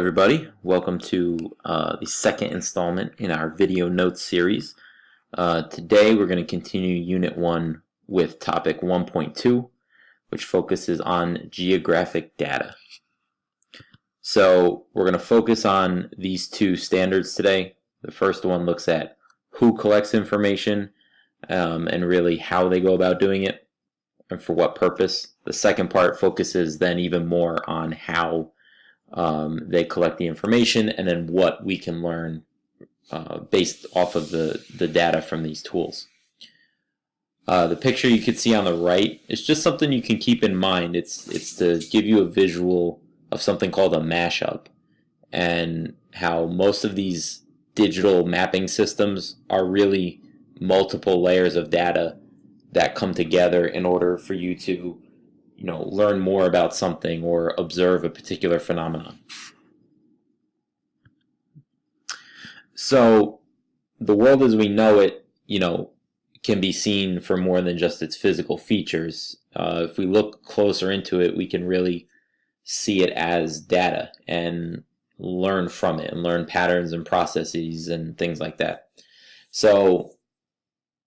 everybody. Welcome to the second installment in our video notes series. Today we're going to continue Unit 1 with topic 1.2, which focuses on geographic data. So we're going to focus on these two standards today. The first one looks at who collects information and really how they go about doing it and for what purpose. The second part focuses then even more on how they collect the information and then what we can learn based off of the data from these tools. The picture you can see on the right is just something you can keep in mind. It's to give you a visual of something called a mashup and how most of these digital mapping systems are really multiple layers of data that come together in order for you to learn more about something or observe a particular phenomenon. So the world as we know it, can be seen for more than just its physical features. If we look closer into it, we can really see it as data and learn from it and learn patterns and processes and things like that. So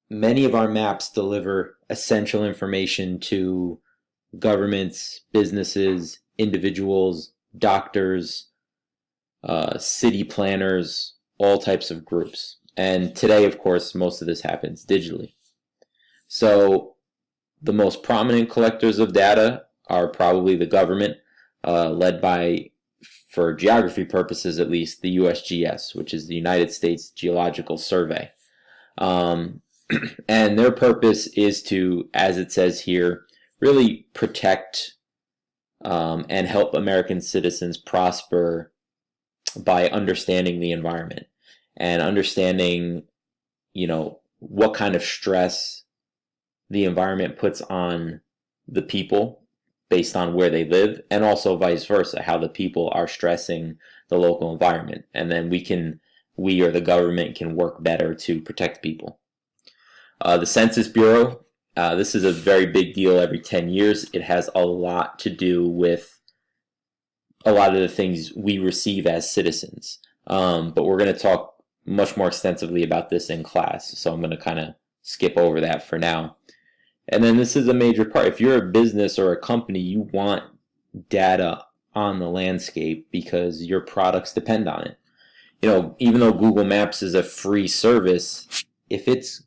many of our maps deliver essential information to governments, businesses, individuals, doctors, city planners, all types of groups. And today, of course, most of this happens digitally. So the most prominent collectors of data are probably the government, led by, for geography purposes at least, the USGS, which is the United States Geological Survey. And their purpose is to, as it says here, really protect and help American citizens prosper by understanding the environment and understanding, what kind of stress the environment puts on the people based on where they live, and also vice versa, how the people are stressing the local environment. And then we or the government can work better to protect people. The Census Bureau, this is a very big deal every 10 years. It has a lot to do with a lot of the things we receive as citizens. But we're going to talk much more extensively about this in class, so I'm going to kind of skip over that for now. And then this is a major part. If you're a business or a company, you want data on the landscape because your products depend on it. Even though Google Maps is a free service, if it's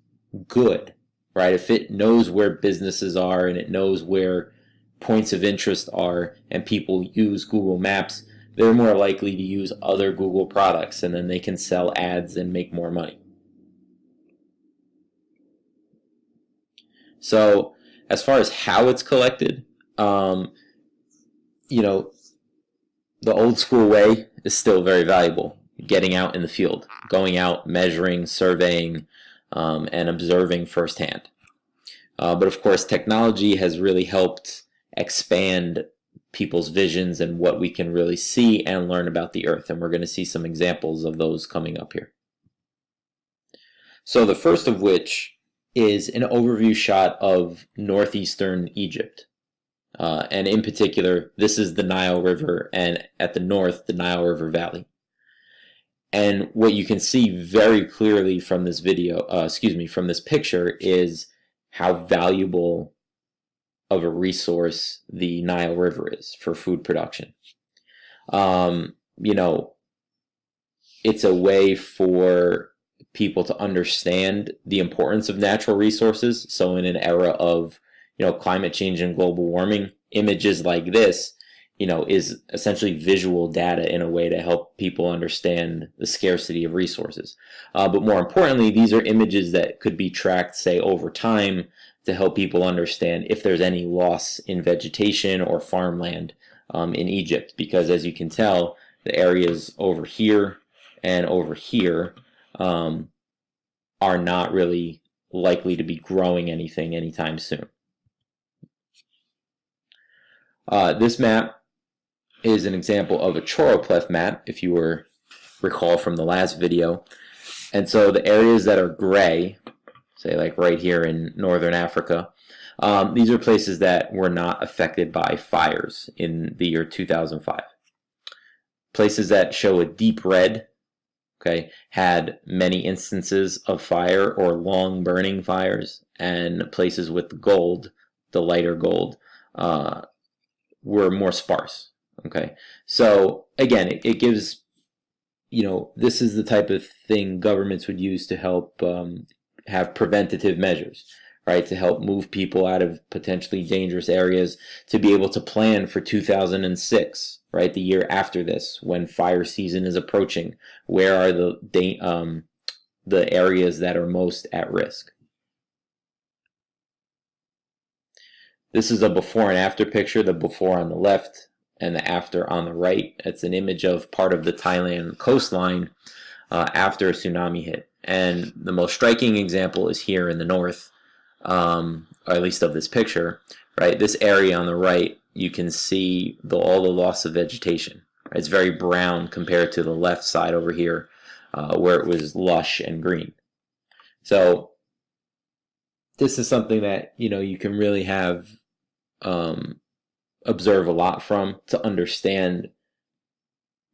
good, right? If it knows where businesses are and it knows where points of interest are and people use Google Maps, they're more likely to use other Google products and then they can sell ads and make more money. So as far as how it's collected, the old school way is still very valuable. Getting out in the field, going out, measuring, surveying, and observing firsthand. But of course, technology has really helped expand people's visions and what we can really see and learn about the Earth. And we're going to see some examples of those coming up here. So the first of which is an overview shot of northeastern Egypt. And in particular, this is the Nile River, and at the north, the Nile River Valley. And what you can see very clearly from this from this picture is how valuable of a resource the Nile River is for food production. It's a way for people to understand the importance of natural resources. So in an era of, climate change and global warming, images like this, is essentially visual data in a way to help people understand the scarcity of resources. But more importantly, these are images that could be tracked, say, over time to help people understand if there's any loss in vegetation or farmland in Egypt. Because as you can tell, the areas over here and over here are not really likely to be growing anything anytime soon. This map is an example of a choropleth map, if you recall from the last video. And so the areas that are gray, say like right here in northern Africa, these are places that were not affected by fires in the year 2005. Places that show a deep red, okay, had many instances of fire or long burning fires, and places with gold, the lighter gold, were more sparse. Okay, so again, it gives, this is the type of thing governments would use to help have preventative measures, right? To help move people out of potentially dangerous areas, to be able to plan for 2006, right? The year after this, when fire season is approaching. Where are the areas that are most at risk? This is a before and after picture, the before on the left and the after on the right. It's an image of part of the Thailand coastline after a tsunami hit. And the most striking example is here in the north, or at least of this picture, right? This area on the right, you can see all the loss of vegetation. It's very brown compared to the left side over here, where it was lush and green. So this is something that you can really have observe a lot from, to understand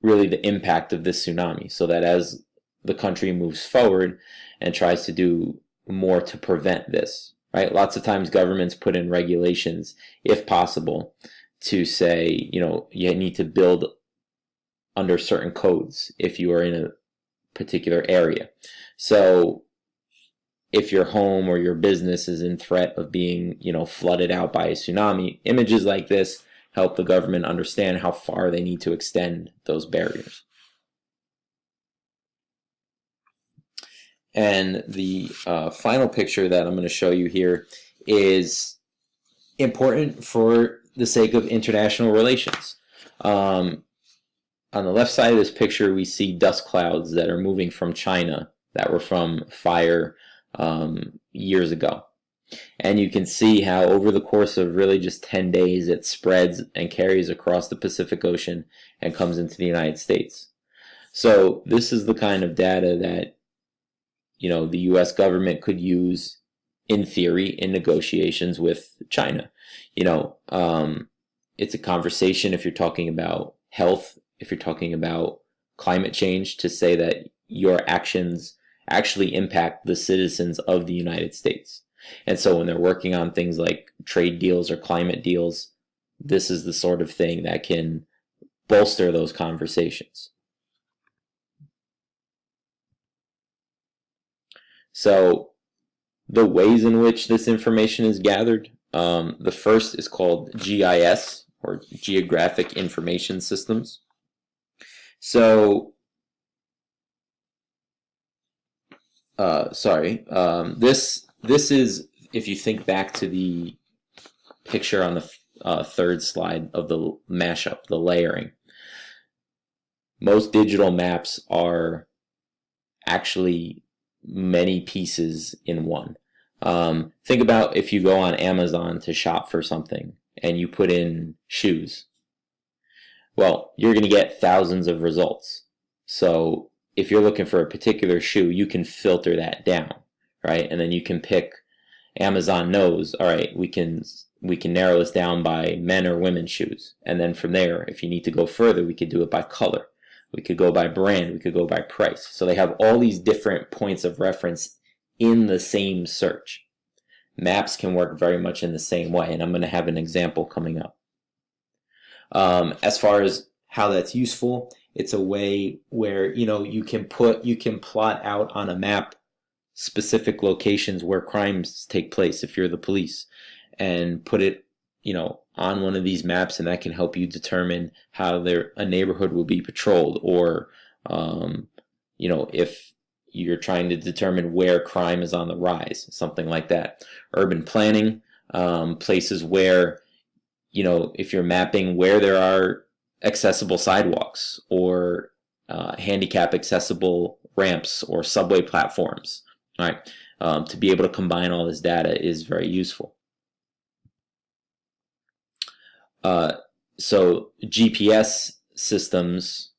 really the impact of this tsunami, so that as the country moves forward and tries to do more to prevent this, right? Lots of times governments put in regulations, if possible, to say, you need to build under certain codes if you are in a particular area. So if your home or your business is in threat of being, flooded out by a tsunami, images like this help the government understand how far they need to extend those barriers. And the final picture that I'm going to show you here is important for the sake of international relations. On the left side of this picture, we see dust clouds that are moving from China that were from fire years ago. And you can see how over the course of really just 10 days, it spreads and carries across the Pacific Ocean and comes into the United States. So this is the kind of data that, the U.S. government could use, in theory, in negotiations with China. It's a conversation if you're talking about health, if you're talking about climate change, to say that your actions actually impact the citizens of the United States. And so when they're working on things like trade deals or climate deals, this is the sort of thing that can bolster those conversations. So the ways in which this information is gathered, the first is called GIS, or Geographic Information Systems. So this is, if you think back to the picture on the third slide of the mashup, the layering. Most digital maps are actually many pieces in one. Think about if you go on Amazon to shop for something and you put in shoes. Well, you're going to get thousands of results. So if you're looking for a particular shoe, you can filter that down, right? And then you can pick. Amazon knows, all right, we can narrow this down by men or women's shoes. And then from there, if you need to go further, we could do it by color. We could go by brand. We could go by price. So they have all these different points of reference in the same search. Maps can work very much in the same way, and I'm going to have an example coming up. As far as how that's useful, it's a way where you can plot out on a map specific locations where crimes take place if you're the police, and put it on one of these maps, and that can help you determine how a neighborhood will be patrolled, or if you're trying to determine where crime is on the rise, something like that. Urban planning, places where if you're mapping where there are accessible sidewalks or handicap accessible ramps or subway platforms, right? To be able to combine all this data is very useful. So GPS systems,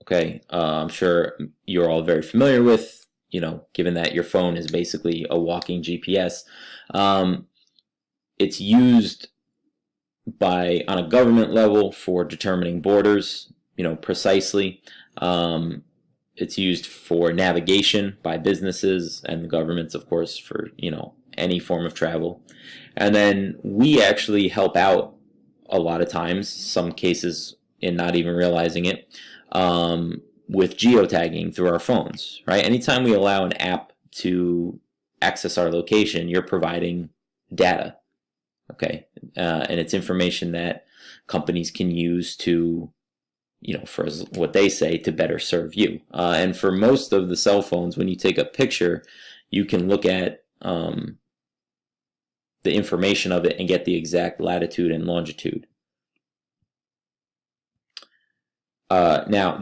okay, I'm sure you're all very familiar with, given that your phone is basically a walking GPS. It's used on a government level for determining borders, precisely. It's used for navigation by businesses and the governments, of course, for any form of travel. And then we actually help out a lot of times, some cases in not even realizing it, with geotagging through our phones, right? Anytime we allow an app to access our location, you're providing data, okay? And it's information that companies can use to, for what they say, to better serve you. And for most of the cell phones, when you take a picture, you can look at the information of it and get the exact latitude and longitude. Now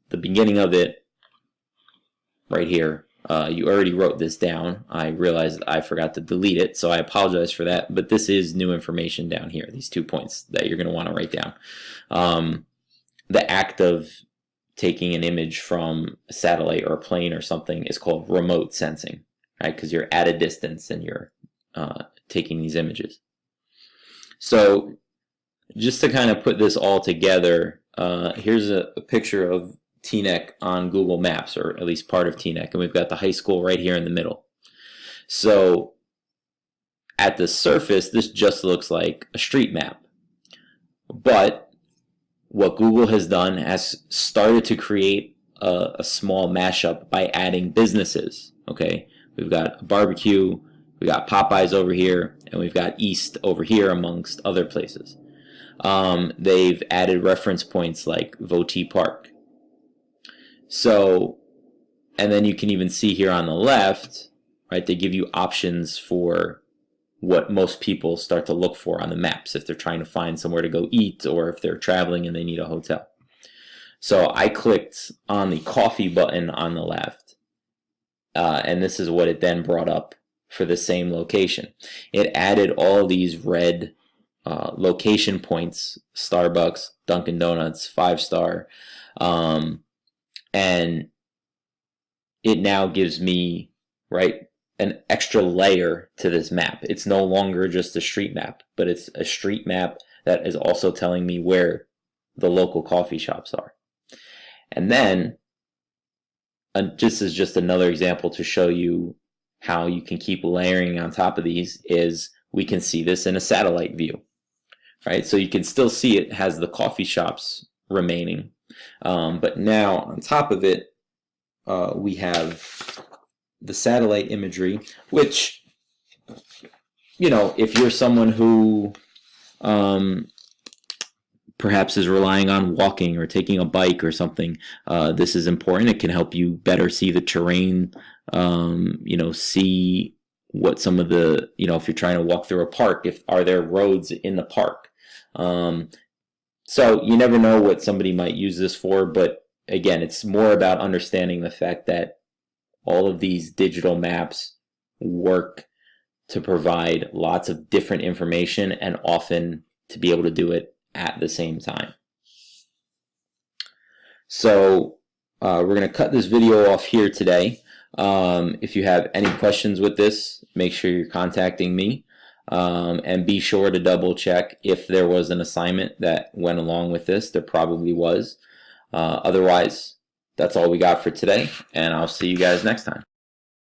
the beginning of it right here, you already wrote this down. I realized I forgot to delete it, so I apologize for that, but this is new information down here, these 2 points that you're going to want to write down. The act of taking an image from a satellite or a plane or something is called remote sensing, right? Because you're at a distance and you're taking these images. So just to kind of put this all together, here's a picture of Teaneck on Google Maps, or at least part of Teaneck, and we've got the high school right here in the middle. So at the surface, this just looks like a street map. But what Google has done has started to create a small mashup by adding businesses. Okay, we've got a barbecue, we got Popeyes over here, and we've got East over here, amongst other places. They've added reference points like Votee Park. So, and then you can even see here on the left, right, they give you options for what most people start to look for on the maps if they're trying to find somewhere to go eat, or if they're traveling and they need a hotel. So I clicked on the coffee button on the left, and this is what it then brought up for the same location. It added all these red location points: Starbucks, Dunkin' Donuts, 5-star, and it now gives me, right, an extra layer to this map. It's no longer just a street map, but it's a street map that is also telling me where the local coffee shops are. And then, this is just another example to show you how you can keep layering on top of these, is we can see this in a satellite view, right? So you can still see it has the coffee shops remaining, but now on top of it, we have the satellite imagery, which, if you're someone who perhaps is relying on walking or taking a bike or something, this is important. It can help you better see the terrain, see what some of the, if you're trying to walk through a park, are there roads in the park? So you never know what somebody might use this for, but again, it's more about understanding the fact that all of these digital maps work to provide lots of different information, and often to be able to do it at the same time. So we're going to cut this video off here today. If you have any questions with this, make sure you're contacting me, and be sure to double check if there was an assignment that went along with this. There probably was. Otherwise, that's all we got for today, and I'll see you guys next time.